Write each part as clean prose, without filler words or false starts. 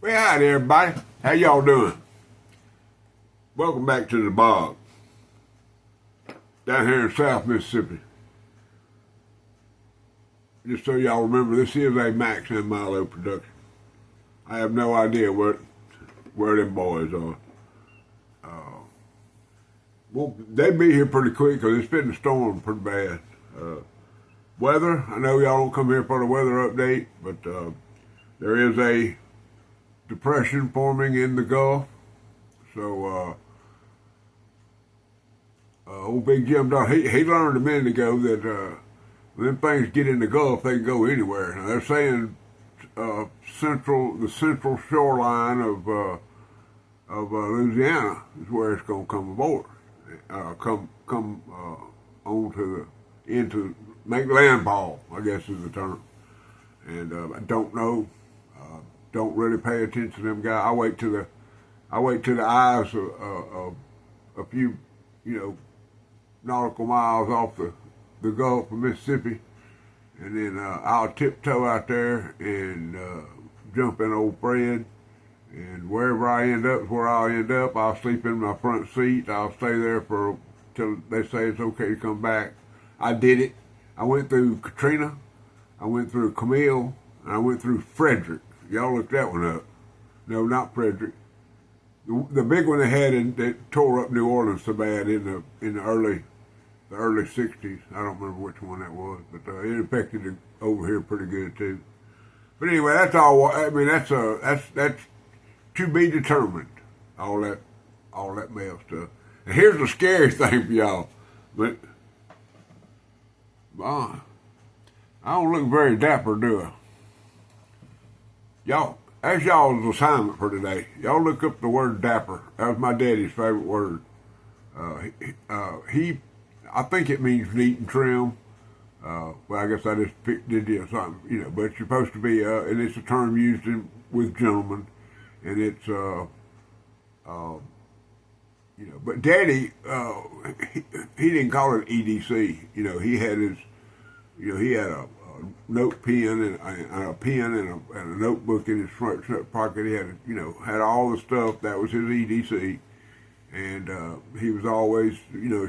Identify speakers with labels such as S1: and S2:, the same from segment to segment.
S1: Well, hi there, everybody. How y'all doing? Welcome back to the bog down here in South Mississippi. Just so y'all remember, this is a Max and Milo production. I have no idea where them boys are. Well, they'll be here pretty quick because it's been a storm pretty bad. Weather, I know y'all don't come here for the weather update, but there is a depression forming in the Gulf. So, old Big Jim Dog, he learned a minute ago that when things get in the Gulf, they can go anywhere. Now, they're saying the central shoreline of Louisiana is where it's going to come aboard, make landfall, I guess is the term. And I don't know. Don't really pay attention to them guys. I wait till the eyes of a few, nautical miles off the Gulf of Mississippi, and then I'll tiptoe out there and jump in old Fred, and wherever I end up is where I'll end up. I'll sleep in my front seat. I'll stay there till they say it's okay to come back. I did it. I went through Katrina, I went through Camille, and I went through Frederick. Y'all looked that one up. No, not Frederick. The big one they had that tore up New Orleans so bad in the early '60s. I don't remember which one that was, but it affected it over here pretty good too. But anyway, that's all. I mean, that's to be determined. All that mail stuff. And here's the scary thing for y'all. But I don't look very dapper, do I? Y'all, that's y'all's assignment for today. Y'all look up the word dapper. That was my daddy's favorite word. I think it means neat and trim. Well, I guess I just did something, but it's supposed to be, and it's a term used with gentlemen, and it's, but Daddy, he didn't call it EDC. He had his, he had a note pen and a pen and a notebook in his front pocket. He had, had all the stuff that was his EDC. And he was always,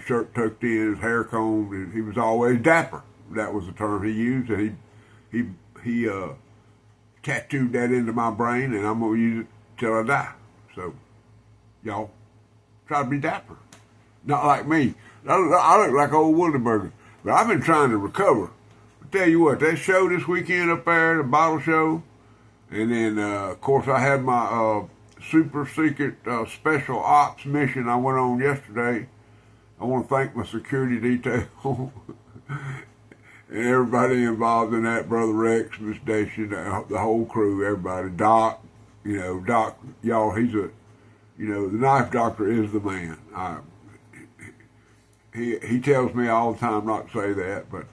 S1: shirt tucked in, his hair combed, and he was always dapper. That was the term he used, and he tattooed that into my brain, and I'm gonna use it till I die. So, y'all, try to be dapper. Not like me. I look like old Wonderburger, but I've been trying to recover. I tell you what, that show this weekend up there, the bottle show, and then of course I had my super secret special ops mission I went on yesterday. I want to thank my security detail and everybody involved in that, Brother Rex, Miss Dacia, the whole crew, everybody. Doc, Doc, y'all, he's the knife doctor is the man. He tells me all the time not to say that, but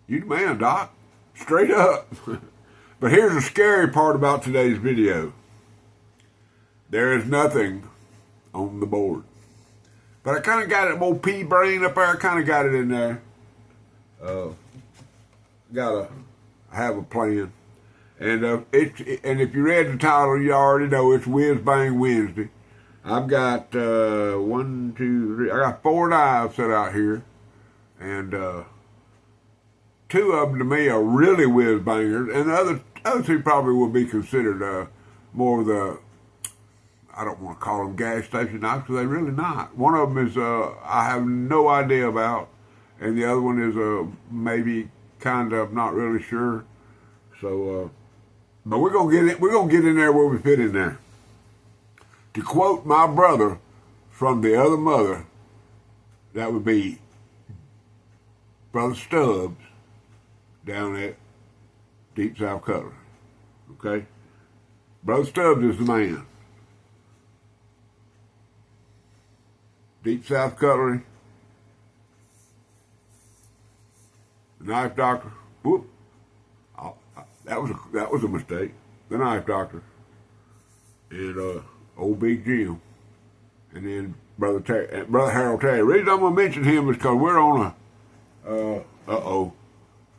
S1: you the man, Doc, straight up. But here's the scary part about today's video. There is nothing on the board. But I kind of got it, old pea brain up there, I kind of got it in there. I have a plan. And and if you read the title, you already know it's Wiz Bang Wednesday. I've got 1, 2, 3, I got 4 knives set out here. And 2 of them to me are really whiz bangers, and the other 2 probably will be considered more of the, I don't want to call them gas station knives because they're really not. One of them is I have no idea about, and the other one is maybe kind of not really sure. So, but we're gonna get in there where we fit in there. To quote my brother from the other mother, that would be Brother Stubbs down at Deep South Cutlery. Okay? Brother Stubbs is the man. Deep South Cutlery. The knife doctor. Whoop. That was a mistake. The knife doctor. And old Big Jim. And then Brother Harold Terry. The reason I'm going to mention him is because we're on a,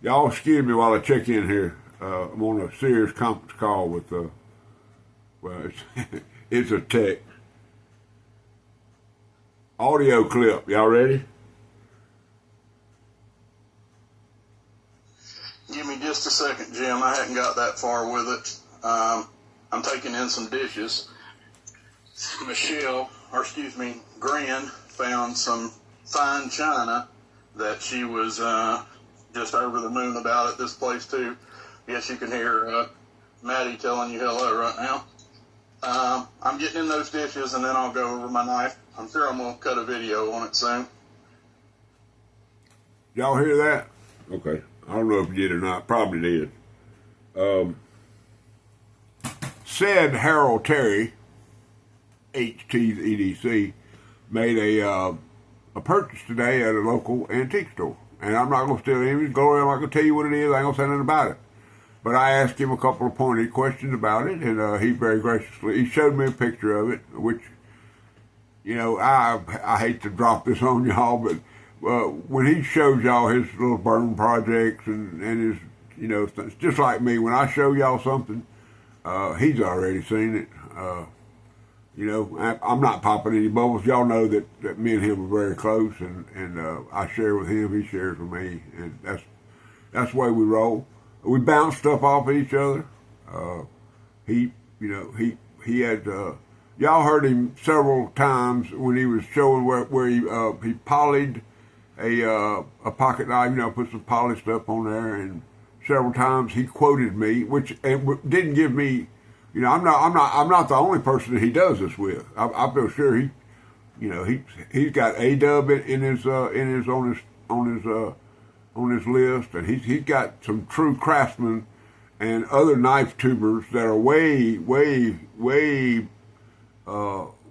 S1: y'all excuse me while I check in here. I'm on a serious conference call with well, it's a tech audio clip. Y'all ready?
S2: Give me just a second, Jim. I hadn't got that far with it. I'm taking in some dishes. Gran found some fine china that she was just over the moon about at this place too. Guess you can hear Maddie telling you hello right now. I'm getting in those dishes and then I'll go over my knife. I'm sure I'm going to cut a video on it soon.
S1: Y'all hear that? Okay. I don't know if you did or not. Probably did. Said Harold Terry, HTEDC, made a purchase today at a local antique store. And I'm not going to steal any of his glory. I'm not going to tell you what it is. I ain't going to say nothing about it. But I asked him a couple of pointed questions about it, and he very graciously, he showed me a picture of it, which, you know, I hate to drop this on y'all, but when he shows y'all his little burn projects and his, you know, it's just like me. When I show y'all something, he's already seen it. You know, I'm not popping any bubbles. Y'all know that me and him are very close, and I share with him, he shares with me, and that's the way we roll. We bounce stuff off of each other. He had, y'all heard him several times when he was showing where he polished a pocket knife, you know, put some polished stuff on there, and several times he quoted me, which didn't give me, you know, I'm not the only person that he does this with. I feel sure he's got A-Dub in his on his list, and he's got some true craftsmen and other knife tubers that are way well,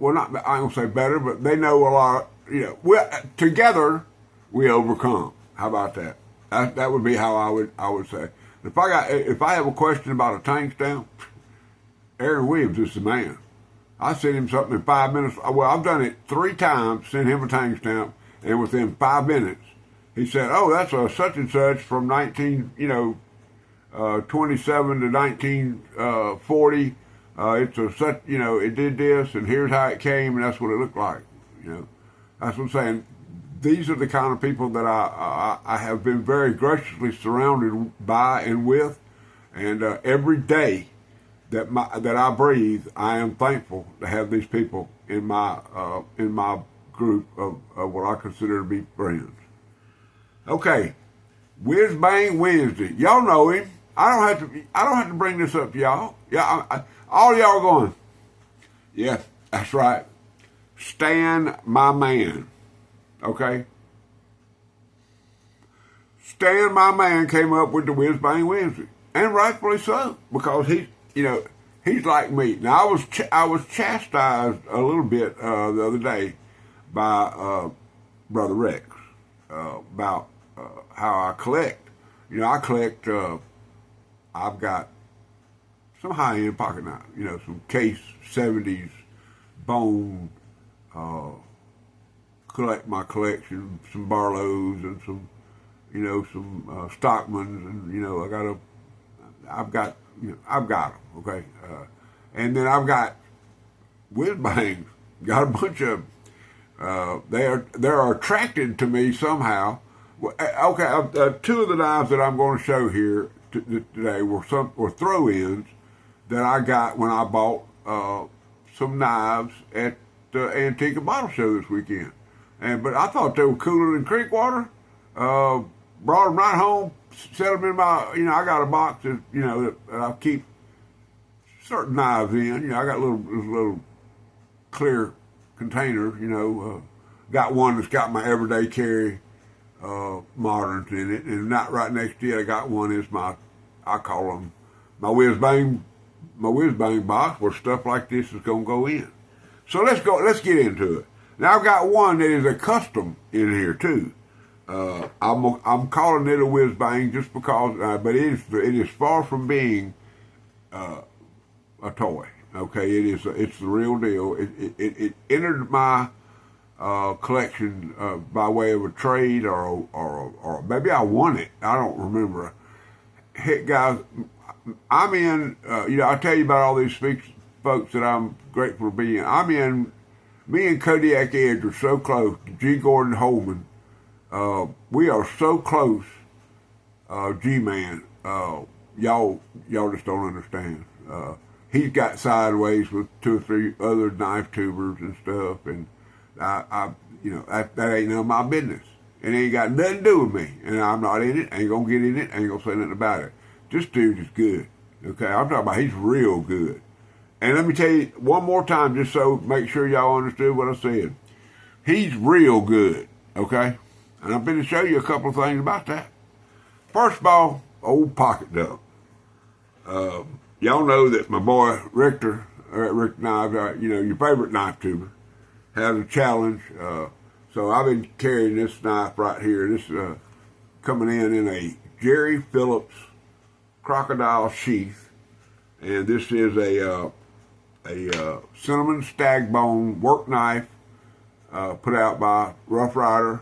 S1: not, I don't say better, but they know a lot. You know, together we overcome. How about that? That would be how I would say. If I have a question about a tank stamp, Aaron Williams is the man. I sent him something in 5 minutes. Well, I've done it 3 times, sent him a tank stamp, and within 5 minutes, he said, "Oh, that's a such and such from 1927 to 1940. It's a such, you know, it did this, and here's how it came, and that's what it looked like." You know, that's what I'm saying. These are the kind of people that I have been very graciously surrounded by and with, and every day that I breathe, I am thankful to have these people in my group of what I consider to be friends. Okay, Wiz Bang Wednesday. Y'all know him. I don't have to bring this up to y'all. Yeah, all y'all are going, yeah, that's right. Stan, my man. Okay? Stan, my man, came up with the Wiz Bang Wednesday. And rightfully so, because he's like me. Now, I was chastised a little bit the other day by Brother Rex about how I collect. You know, I collect, I've got some high-end pocket knives, you know, some Case 70s, bone, collect my collection, some Barlows and some, you know, some Stockmans, and, you know, I've got them, okay? And then I've got Wiz Bangs, got a bunch of them. They're attracted to me somehow. Okay, 2 of the knives that I'm going to show here today were throw-ins that I got when I bought some knives at the Antique and Bottle Show this weekend. But I thought they were cooler than creek water. Brought them right home, set them in my, you know, I got a box that, you know, that I keep certain knives in. You know, I got little clear containers, you know. Got one that's got my everyday carry moderns in it, and not right next to it, I got one is I call them my Wiz Bang box where stuff like this is gonna go in. So let's get into it. Now I've got one that is a custom in here too. I'm calling it a Wiz Bang just because, but it is far from being a toy. Okay, it's the real deal. It entered my collection by way of a trade or maybe I won it. I don't remember. Heck, guys, I'm in. I tell you about all these folks that I'm grateful to be in. I'm in. Me and Kodiak Edge are so close. G. Gordon Holman. We are so close. G-Man. Y'all just don't understand. He's got sideways with 2 or 3 other knife tubers and stuff, and that ain't none of my business. It ain't got nothing to do with me, and I'm not in it. Ain't gonna get in it. Ain't gonna say nothing about it. This dude is good. Okay, I'm talking about he's real good. And let me tell you one more time, just so make sure y'all understood what I said. He's real good. Okay, and I'm going to show you a couple of things about that. First of all, old pocket duck. Y'all know that my boy Richter Knives, your favorite knife tuber, has a challenge. So I've been carrying this knife right here. This coming in a Jerry Phillips crocodile sheath, and this is a cinnamon stagbone work knife put out by Rough Rider.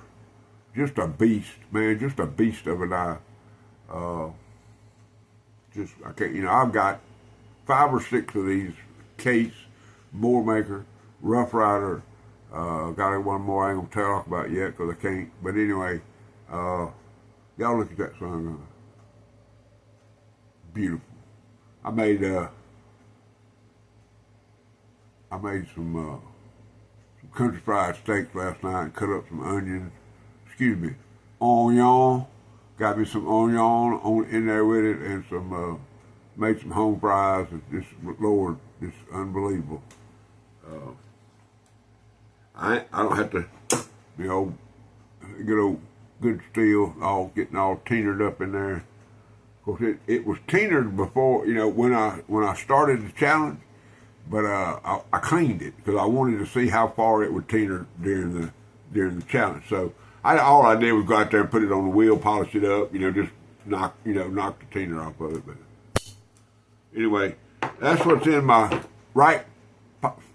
S1: Just a beast, man. Just a beast of a knife. I've got 5 or 6 of these. Case, Boarmaker, Rough Rider. Got one more I ain't gonna talk about yet because I can't. But anyway, y'all look at that sun. Beautiful. I made some country fried steaks last night and cut up some onions. Onion. Got me some onion in there with it, and some made some home fries. And just Lord, it's unbelievable. I don't have to be good steel getting all teenered up in there. Of course, it was teenered before, when I started the challenge, but I cleaned it because I wanted to see how far it would teener during the challenge. So all I did was go out there and put it on the wheel, polish it up, just knock the teener off of it. But anyway, that's what's in my right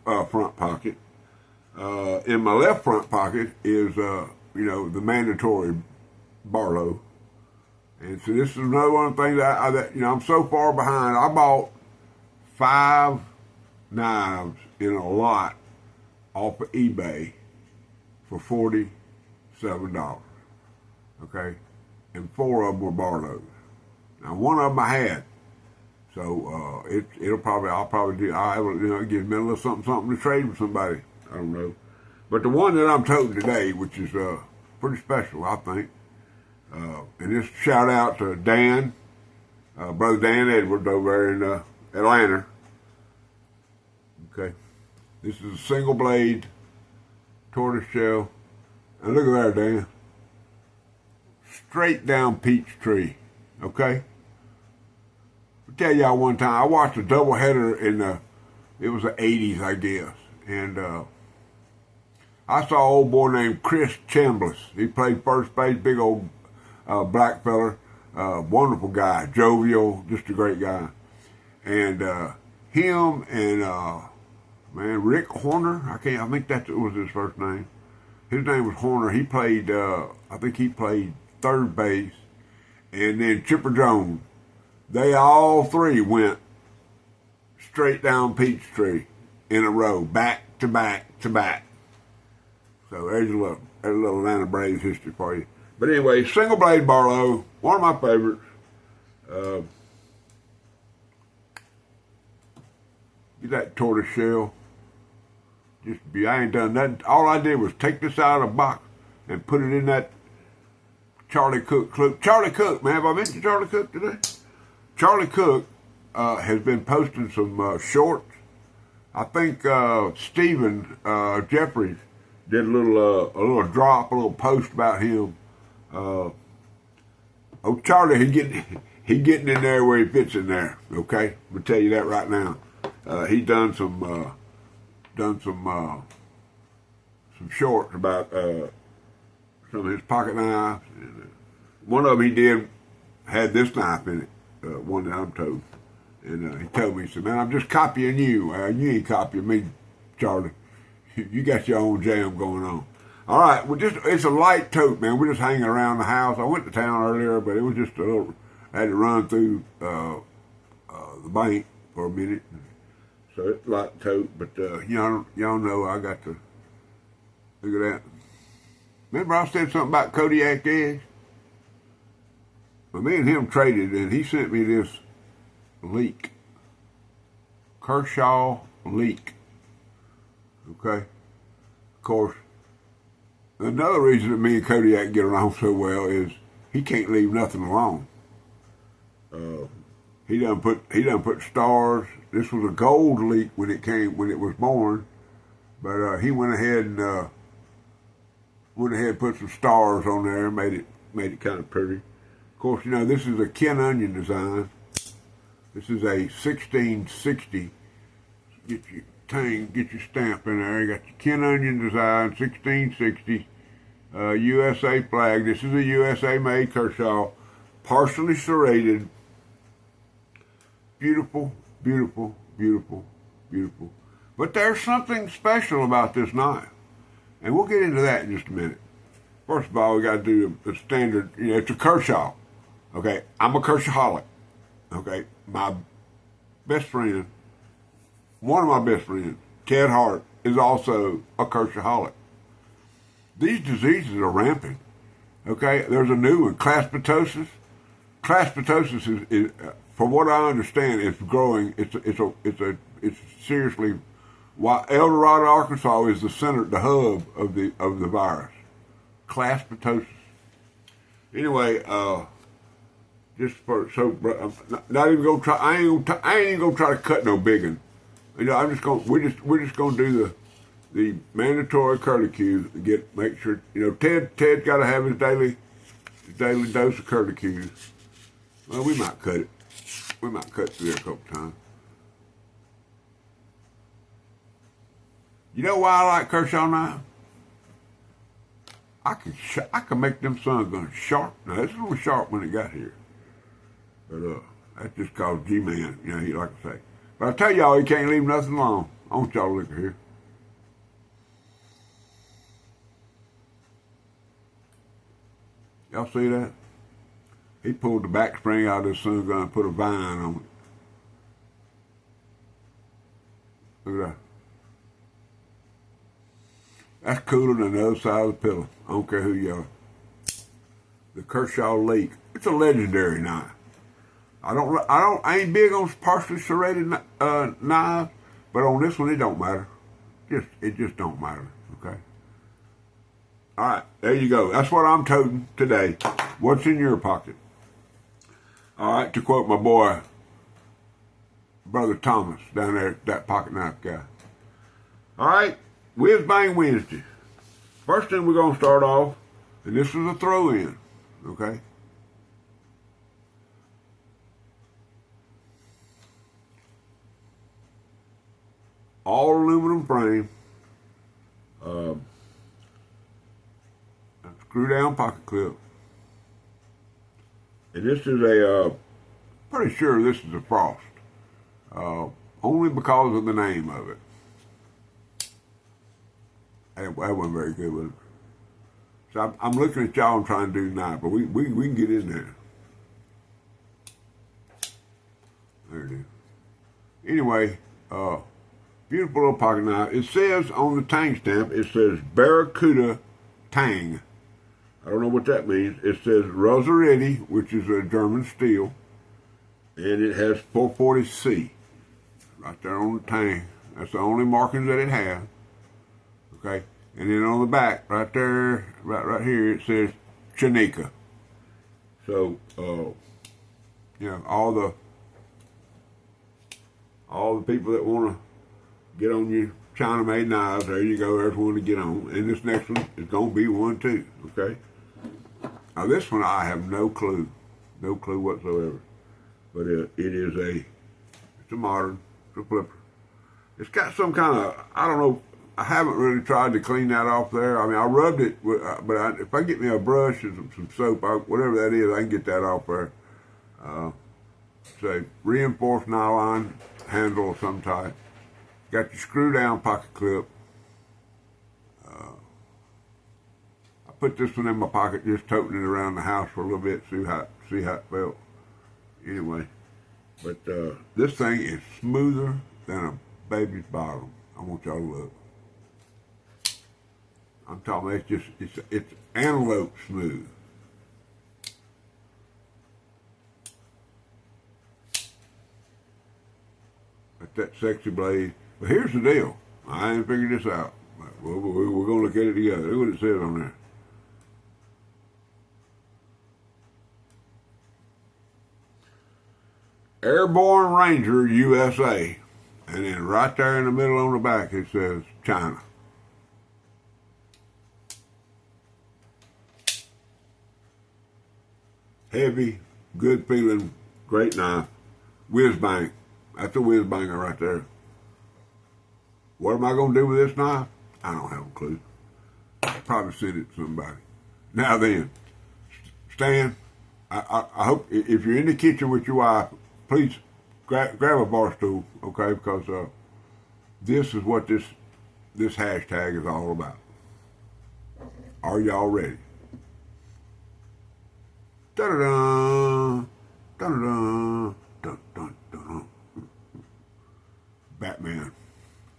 S1: front pocket. In my left front pocket is, the mandatory Barlow. And so this is another one of the things that I'm so far behind. I bought 5 knives in a lot off of eBay for $47. Okay? And 4 of them were Barlows. Now one of them I had. So I'll give me a little something to trade with somebody. I don't know. But the one that I'm toting today, which is pretty special, I think. And this shout out to Dan, Brother Dan Edwards over there in Atlanta. Okay. This is a single blade tortoise shell. And look at there, Dan. Straight down peach tree. Okay? I'll tell y'all one time, I watched a doubleheader it was the 80s, I guess. And I saw an old boy named Chris Chambliss. He played first base, big old black feller, wonderful guy, jovial, just a great guy. And him and Rick Horner, I think that was his first name. His name was Horner. He played, I think he played third base. And then Chipper Jones. They all 3 went straight down Peachtree in a row, back to back to back. So there's a little Atlanta Braves history for you. But anyway, single blade Barlow, one of my favorites. Get that tortoise shell. I ain't done nothing. All I did was take this out of the box and put it in that Charlie Cook clip. Charlie Cook, man, have I mentioned Charlie Cook today? Charlie Cook has been posting some shorts. I think Stephen Jeffries did a little drop, a little post about him. Charlie, he getting in there where he fits in there. Okay, I'm gonna tell you that right now. He's done some shorts about some of his pocket knives. And, one of them had this knife in it. One that I'm told. And he told me, he said, man, I'm just copying you. You ain't copying me, Charlie. You got your own jam going on. All right, it's a light tote, man. We're just hanging around the house. I went to town earlier, but it was just a little, I had to run through bank for a minute. So it's like tote, but y'all know I got to look at that. Remember I said something about Kodiak eggs? Well, me and him traded, and he sent me this leek. Kershaw leek. Okay? Of course, another reason that me and Kodiak get along so well is he can't leave nothing alone. He done put stars. This was a gold leek when it was born, but he went ahead and put some stars on there and made it kind of pretty. Of course, this is a Ken Onion design. This is a 1660. Get your stamp in there. You got your Ken Onion design, 1660, USA flag. This is a USA made Kershaw, partially serrated. Beautiful, beautiful, beautiful, beautiful. But there's something special about this knife, and we'll get into that in just a minute. First of all, we got to do the standard. It's a Kershaw. Okay, I'm a Kershawholic. Okay, my best friend, one of my best friends, Ted Hart, is also a Kershawholic. These diseases are rampant. Okay, there's a new one, claspitosis. Claspitosis is from what I understand, it's growing. It's seriously. While El Dorado, Arkansas, is the hub of the virus. Claspitosis. Anyway, just for I'm not even gonna try. I ain't even gonna try to cut no big one. I'm just gonna. We're just gonna do the mandatory curlicue to make sure. Ted's got to have his daily dose of curlicues. Well, we might cut it. We might cut through there a couple times. You know why I like Kershaw knives? I can make them sun guns sharp. Now, this is a little sharp when it got here. But that's just cause G-Man, he like to say. But I tell y'all, he can't leave nothing alone. I want y'all to look at here. Y'all see that? He pulled the back spring out of this sun gun and put a vine on it. Look at that. That's cooler than the other side of the pillow. I don't care who you are. The Kershaw leek. It's a legendary knife. I ain't big on partially serrated knives, but on this one it don't matter. It just don't matter. Okay. All right, there you go. That's what I'm toting today. What's in your pocket? All right, to quote my boy, Brother Thomas, down there, that pocket knife guy. All right, Wiz Bang Wednesday. First thing we're going to start off, and this is a throw-in, okay? All aluminum frame, screw-down pocket clip. And this is pretty sure this is a Frost, only because of the name of it. That wasn't very good, was it? So I'm looking at y'all and trying to do now, but we can get in there. There it is. Anyway, beautiful little pocket knife. It says on the Tang stamp, it says Barracuda Tang. I don't know what that means. It says Rosariti, which is a German steel, and it has 440C right there on the Tang. That's the only markings that it has. Okay, and then on the back, right there, right here, it says Chanika. So, all the people that want to get on your China-made knives, there you go. There's one to get on, and this next one is going to be one too. Okay. Now this one I have no clue whatsoever, but it's a modern, it's a flipper. It's got some kind of, I don't know. I haven't really tried to clean that off there. I mean, I rubbed it, but if I get me a brush and some soap, whatever that is, I can get that off there. It's a reinforced nylon handle of some type. Got your screw-down pocket clip. I put this one in my pocket, just toting it around the house for a little bit, see how it felt. Anyway, But this thing is smoother than a baby's bottom. I want y'all to look. I'm talking about it's antelope smooth. That's that sexy blade. But here's the deal. I ain't figured this out. We're going to look at it together. Look what it says on there. Airborne Ranger USA. And then right there in the middle on the back it says China. Heavy, good feeling, great knife. Wiz Bang. That's a Wiz Banger right there. What am I going to do with this knife? I don't have a clue. I'll probably send it to somebody. Now then, Stan, I hope if you're in the kitchen with your wife, please grab a bar stool, okay? Because this is what this hashtag is all about. Are y'all ready? Da-da-da, da-da-da, da-da-da. Batman.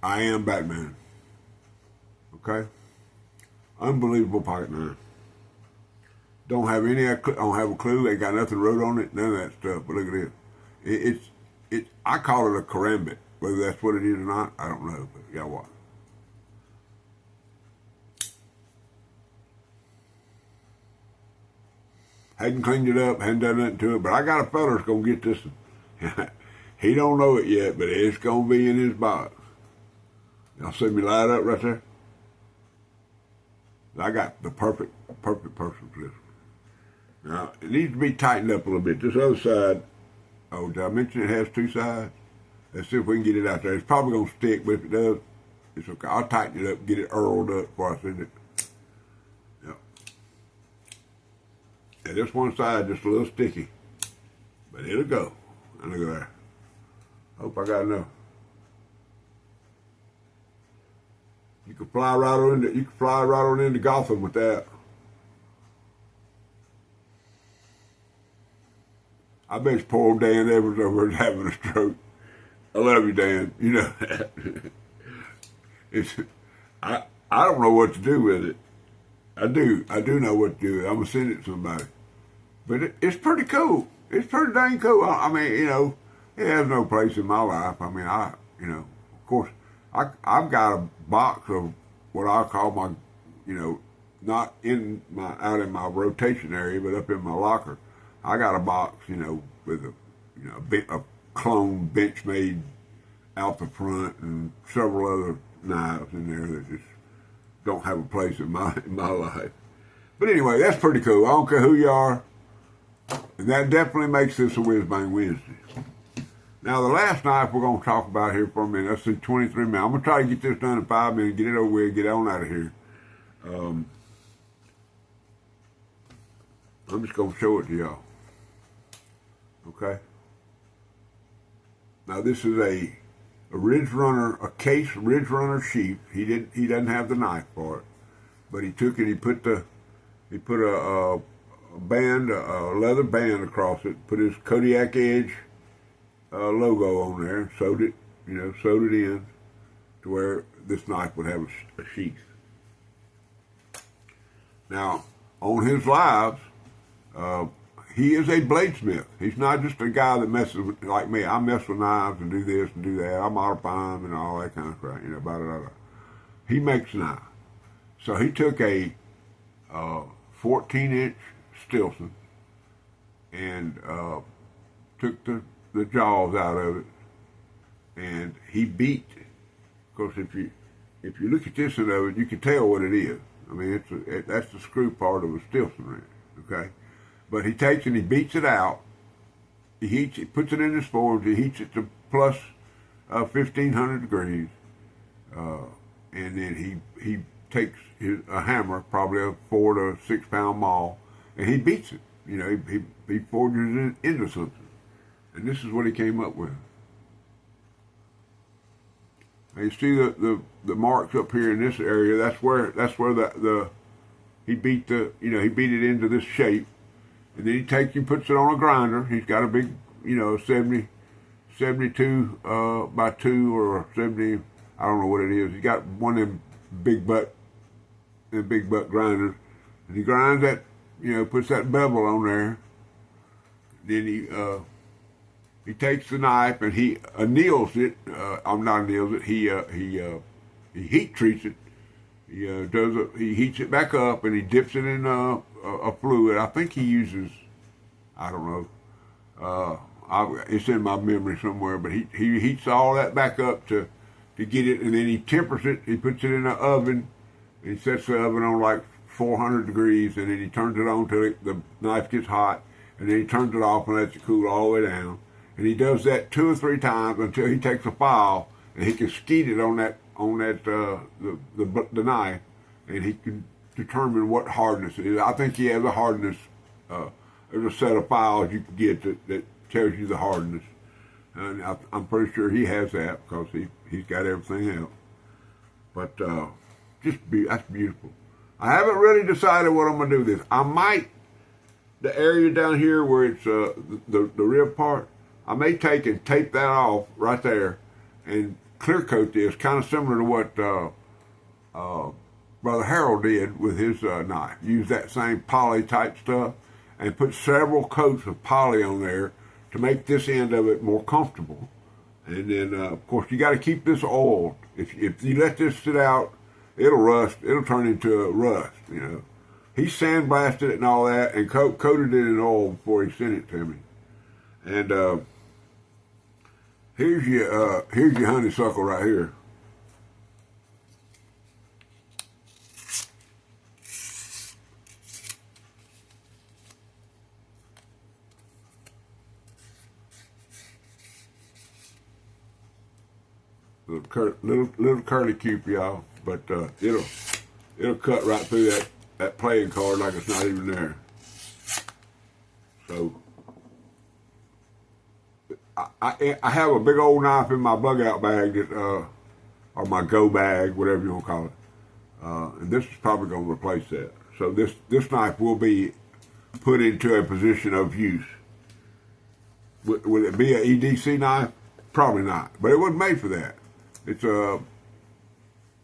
S1: I am Batman. Okay? Unbelievable pocket knife. Don't have a clue. Ain't got nothing wrote on it. None of that stuff. But look at this. I call it a karambit. Whether that's what it is or not, I don't know. But yeah, what? Hadn't cleaned it up. Hadn't done nothing to it. But I got a fella that's gonna get this one. He don't know it yet, but it's gonna be in his box. Y'all see me light up right there? I got the perfect person for this. Now, it needs to be tightened up a little bit. This other side, oh, did I mention it has two sides? Let's see if we can get it out there. It's probably going to stick, but if it does, it's okay. I'll tighten it up, get it earled up before I send it. Yep. Yeah, this one side just a little sticky, but it'll go. And look at that. Hope I got enough. You can fly right on into Gotham with that. I bet poor old Dan Evans over there having a stroke. I love you, Dan. You know that. I don't know what to do with it. I do know what to do with it. I'm gonna send it to somebody. But it's pretty cool. It's pretty dang cool. I mean, you know, it has no place in my life. I mean, of course, I've got a box of what I call my, not out in my rotation area, but up in my locker. I got a box, with a clone Benchmade out the front and several other knives in there that just don't have a place in my life. But anyway, that's pretty cool. I don't care who you are, and that definitely makes this a Wiz Bang Wednesday. Now, the last knife we're going to talk about here for a minute, that's in 23 minutes. I'm going to try to get this done in 5 minutes, get it over with, get on out of here. I'm just going to show it to y'all. Okay? Now, this is a Ridge Runner, a case Ridge Runner sheath. He doesn't have the knife for it, but he took it. He put a band, a leather band across it. Put his Kodiak Edge logo on there, and sewed it in to where this knife would have a sheath. Now, on his lives, he is a bladesmith. He's not just a guy that messes with, like me. I mess with knives and do this and do that. I modify them and all that kind of crap, blah, blah, blah. He makes knives. So he took a 14-inch Stilson and took the jaws out of it, and he beat. Of course, if you look at this end of it, you can tell what it is. I mean, that's the screw part of a Stilson wrench, okay? But he takes and he beats it out. He heats it, puts it in his forge. He heats it to plus 1,500 degrees, and then he takes a hammer, probably a 4 to 6 pound maul, and he beats it. He forges it into something. And this is what he came up with. Now you see the marks up here in this area. That's where he beat it into this shape, and then he takes and puts it on a grinder. He's got a big 70 72 by 2 or 70. I don't know what it is. He got one of them big butt grinders, and he grinds that, puts that bevel on there. Then he takes the knife and he anneals it. I'm not anneals it. He heat treats it. He heats it back up and he dips it in a fluid. I think he uses, I don't know. It's in my memory somewhere, but he heats all that back up to get it, and then he tempers it. He puts it in the oven. He sets the oven on like 400 degrees, and then he turns it on till the knife gets hot, and then he turns it off and lets it cool all the way down. And he does that 2 or 3 times until he takes a file and he can skeet it on the knife, and he can determine what hardness it is. I think he has a hardness. There's a set of files you can get that tells you the hardness, and I'm pretty sure he has that because he's got everything else. But that's beautiful. I haven't really decided what I'm gonna do with this. I might, the area down here where it's the rib part, I may take and tape that off right there and clear coat this, kind of similar to what Brother Harold did with his knife. Use that same poly type stuff and put several coats of poly on there to make this end of it more comfortable. And then, of course, you got to keep this oiled. If you let this sit out, it'll rust. It'll turn into a rust, He sandblasted it and all that and coated it in oil before he sent it to me. And here's your honeysuckle right here. Little curly cube, y'all, but it'll cut right through that playing card like it's not even there. So I have a big old knife in my bug out bag that or my go bag, whatever you want to call it, and this is probably going to replace that. So this knife will be put into a position of use. Will it be an EDC knife? Probably not, but it wasn't made for that. It's a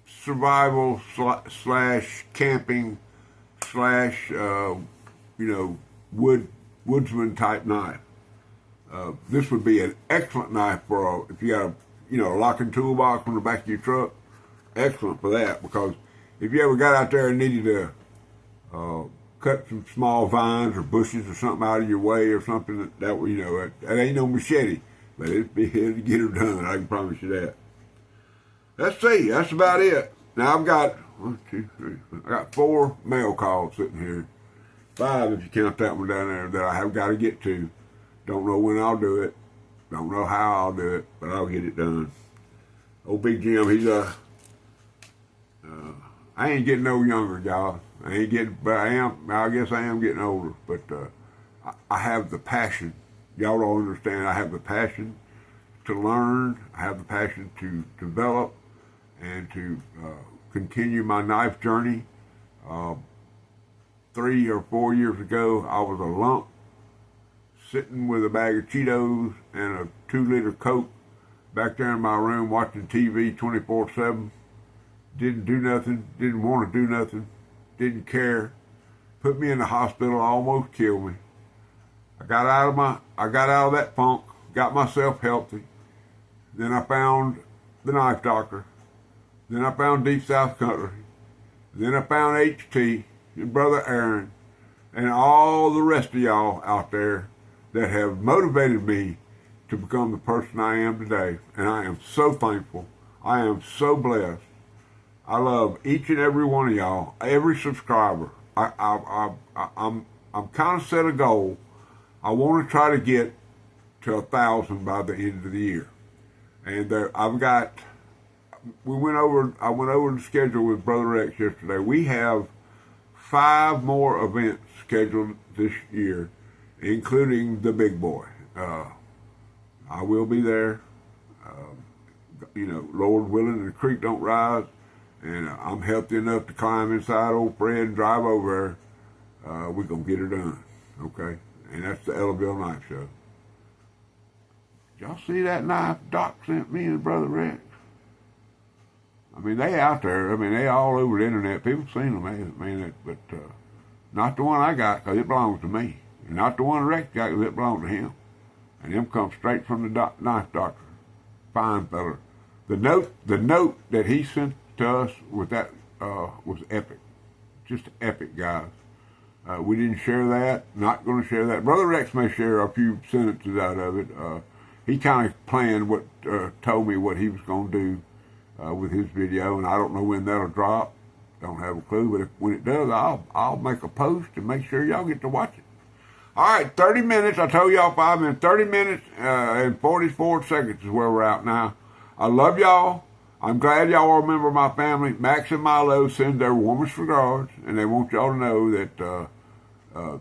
S1: survival / camping / woodsman type knife. This would be an excellent knife for if you got a locking toolbox on the back of your truck. Excellent for that, because if you ever got out there and needed to cut some small vines or bushes or something out of your way or something, that ain't no machete, but it'd get her done. I can promise you that. Let's see. That's about it. Now I've got 1, 2, 3. I got 4 mail calls sitting here. 5 if you count that one down there that I have got to get to. Don't know when I'll do it. Don't know how I'll do it, but I'll get it done. Old Big Jim, he's I ain't getting no younger, y'all. I guess I am getting older, but I have the passion. Y'all don't understand. I have the passion to learn. I have the passion to develop and to continue my knife journey. 3 or 4 years ago, I was a lump sitting with a bag of Cheetos and a 2-liter Coke back there in my room watching TV 24/7. Didn't do nothing, didn't want to do nothing, didn't care. Put me in the hospital, almost killed me. I got out of that funk, got myself healthy. Then I found the knife doctor. Then I found Deep South Country. Then I found HT and Brother Aaron and all the rest of y'all out there that have motivated me to become the person I am today. And I am so thankful. I am so blessed. I love each and every one of y'all, every subscriber. I'm kind of set a goal. I want to try to get to 1,000 by the end of the year. And I went over the schedule with Brother Rex yesterday. We have 5 more events scheduled this year, including the big boy. I will be there. Lord willing, the creek don't rise, and I'm healthy enough to climb inside old Fred and drive over there. We're going to get her done, okay? And that's the Ellaville Knife Show. y'all see that knife Doc sent me and Brother Rex? I mean, they out there. I mean, they all over the internet. People seen them, man. But not the one I got, because it belongs to me. And not the one Rex got, because it belonged to him. And them come straight from the knife doctor. Fine fella. The note that he sent to us with that was epic. Just epic, guys. We didn't share that. Not going to share that. Brother Rex may share a few sentences out of it. He kind of planned told me what he was going to do with his video, and I don't know when that'll drop. Don't have a clue, but when it does, I'll make a post and make sure y'all get to watch it. All right, 30 minutes. I told y'all 5 minutes. 30 minutes and 44 seconds is where we're at now. I love y'all. I'm glad y'all remember my family. Max and Milo send their warmest regards, and they want y'all to know that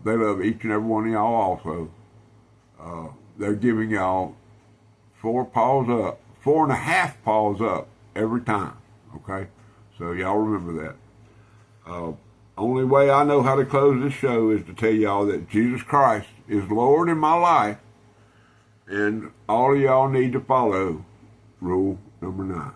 S1: they love each and every one of y'all also. They're giving y'all 4.5 paws up every time, okay? So y'all remember that. Only way I know how to close this show is to tell y'all that Jesus Christ is Lord in my life, and all of y'all need to follow rule number 9.